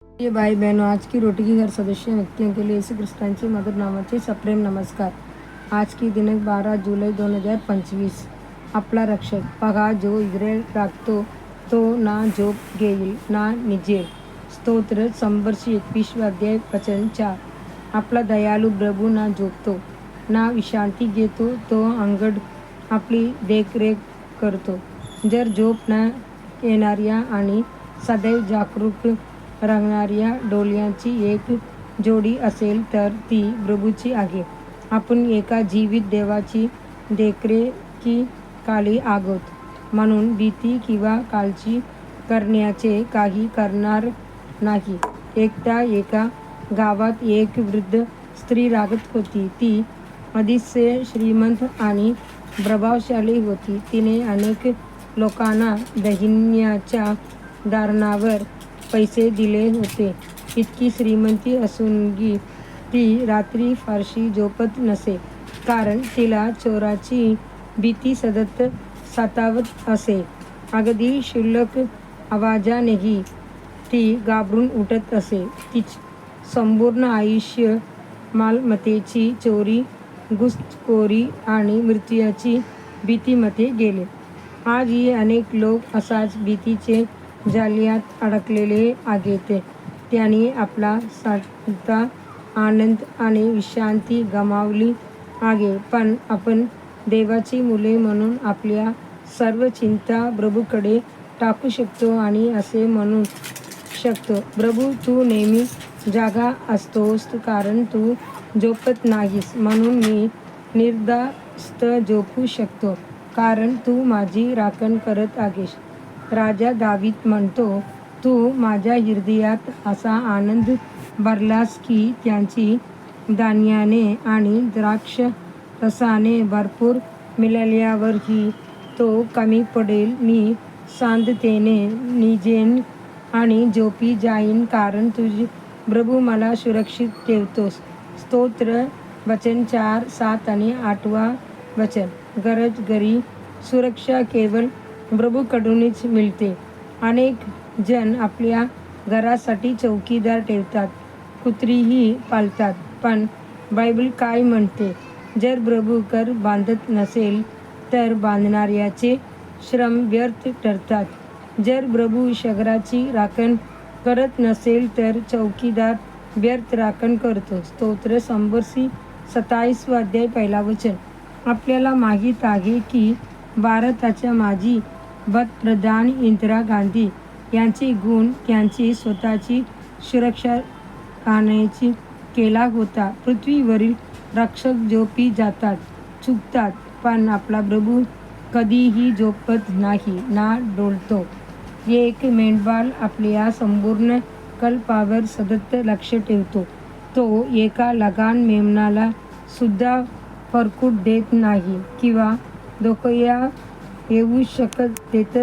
ये भाई बहनों, आज की रोटी की हर सदस्य व्यक्तियों के लिए यीशु ख्रिस्तांचे मधुर नामाचे सप्रेम नमस्कार. आज की दिनांक 12 जुलै 2025. आपला रक्षक पहा, जो इस्रायल राखतो तो ना झोप घेईल ना निजेल. स्तोत्र. 121 अध्याय वचन 4. आपला दयाळू प्रभू ना झोपतो ना विश्रांती घेतो, तो अंगड आपली देखरेख करतो. जर झोप न येणाऱ्या आणि सदैव जागरूक राहणाऱ्या डोळ्यांची एक जोडी असेल तर ती प्रभूची आहे. आपण एका जीवित देवाची देखरेखीखाली आहोत, म्हणून भीती किंवा काळजी करण्याचे काही करणार नाही. एकदा एका गावात एक वृद्ध स्त्री राहत होती. ती अतिशय श्रीमंत आणि प्रभावशाली होती. तिने अनेक लोकांना दागिन्यांच्या दारणावर पैसे दिले होते. इतकी श्रीमंती असूनही ती रात्री फारशी झोपत नसे, कारण तिला चोराची भीती सतत सतावत असे. अगदी क्षुल्लक आवाजानेही ती घाबरून उठत असे. तिचे संपूर्ण आयुष्य मालमत्तेची चोरी, घुसखोरी आणि मृत्यूची भीतीमध्ये गेले. आजही अनेक लोक अशाच भीतीचे जाळ्यात अडकलेले आहेत. त्यांनी आपला शांतता, आनंद आणि विश्रांती गमावली आहे. पण आपण देवाची मुले म्हणून आपल्या सर्व चिंता प्रभूकडे टाकू शकतो आणि असे म्हणू शकतो, प्रभू, तू नेहमी जागा असतोस, कारण तू झोपत नाहीस. म्हणून मी निर्धास्त झोपू शकतो, कारण तू माझी राखण करत आहेस. राजा दावीद म्हणतो, तू माझ्या हृदयात असा आनंद भरलास की त्याची धान्याने आणि द्राक्ष रसाने भरपूर मिळाल्यावरही तो कमी पडेल. मी शांततेने निजेन आणि झोपी जाईन, कारण तुझे प्रभू मला सुरक्षित ठेवतोस. स्तोत्र. वचन 4, 7 आणि 8 वचन. गरज घरी सुरक्षा केवळ प्रभूकडूनच मिळते. अनेक जण आपल्या घरासाठी चौकीदार ठेवतात, कुत्रीही पाळतात. पण बायबल काय म्हणते? जर प्रभू घर बांधत नसेल तर बांधणाऱ्याचे श्रम व्यर्थ ठरतात. जर प्रभू शहराची राखण करत नसेल तर चौकीदार व्यर्थ राखण करतो. स्तोत्र. 127 अध्याय 1 वचन. आपल्याला माहीत आहे की भारताच्या माजी पंतप्रधान इंदिरा गांधी यांचे गुण त्यांची स्वतःची सुरक्षा करण्याची केला होता. पृथ्वीवरील रक्षक झोपी जातात, चुकतात, पण आपला प्रभू कधीही झोपत नाही ना डोलतो. एक मेंढपाळ आपल्या संपूर्ण कळपावर सतत लक्ष ठेवतो. तो एका लहान मेमनाला सुद्धा फरकू देत नाही किंवा धोका येऊ देत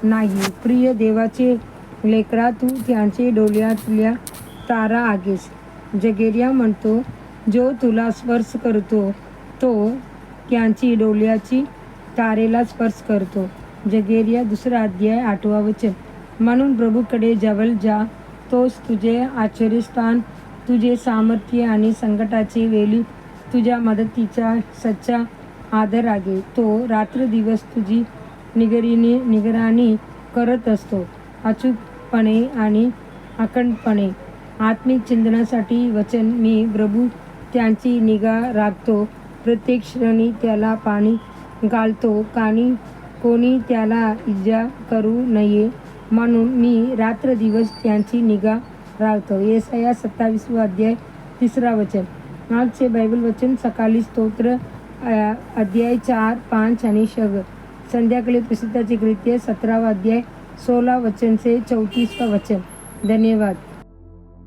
नाही. प्रिय देवाचे लेकरा, तू त्यांचे डोळ्यातल्या तारा आहेस. जकरिया म्हणतो, जो तुला स्पर्श करतो तो त्यांची डोळ्याची तारेला स्पर्श करतो. जकरिया 2 अध्याय 8 वचन. म्हणून प्रभूकडे जवळ जा, तोच तुझे आश्रयस्थान, तुझे सामर्थ्य आणि संकटाचे वेळी तुझ्या मदतीचा सच्चा आधार आहे. तो रात्रदिवस तुझी निगराणी करत असतो, अचूकपणे आणि अखंडपणे. आत्मिक चिंतनासाठी वचन. मी प्रभू त्यांची निगा राखतो, प्रत्येक क्षणी त्याला पाणी घालतो, कोणी त्याला इजा करू नये म्हणून मी रात्रदिवस त्यांची निगा राखतो. येसाया 27 अध्याय 3 वचन. आजचे बायबल वचन. सकाळी स्तोत्र अध्याय 4, 5 आणि 6. संध्याकाळी प्रसिद्धाचे कृत्य 17 अध्याय 16 वचन से 34 वचन. धन्यवाद.